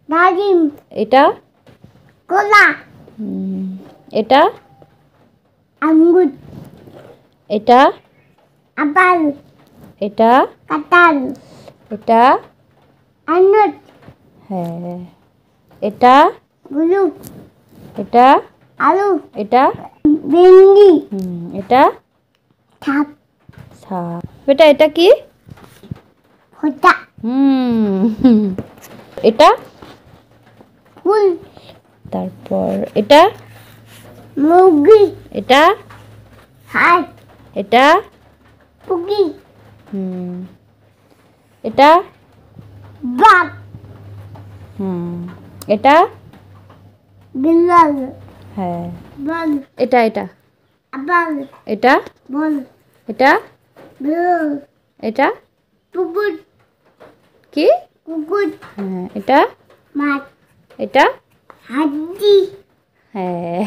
ডালিম। এটা কলা। এটা আঙ্গুর। এটা আপেল। এটা কাঁঠাল। এটা আনার। হ্যাঁ এটা গুলু। এটা আলু। এটা ভেন্ডি। এটা সাপ। সাপ। বেটা এটা কি? হোতা। এটা ফুল। তারপর এটা মুরগি। এটা হাঁস। এটা মুরগি। এটা বাঘ। এটা বিড়াল। হ্যাঁ বল। এটা এটা আপেল। এটা বল। এটা বিড়াল। এটা কুকুর। কি? কুকুর। হ্যাঁ এটা মাছ। এটা হাতি। হ্যাঁ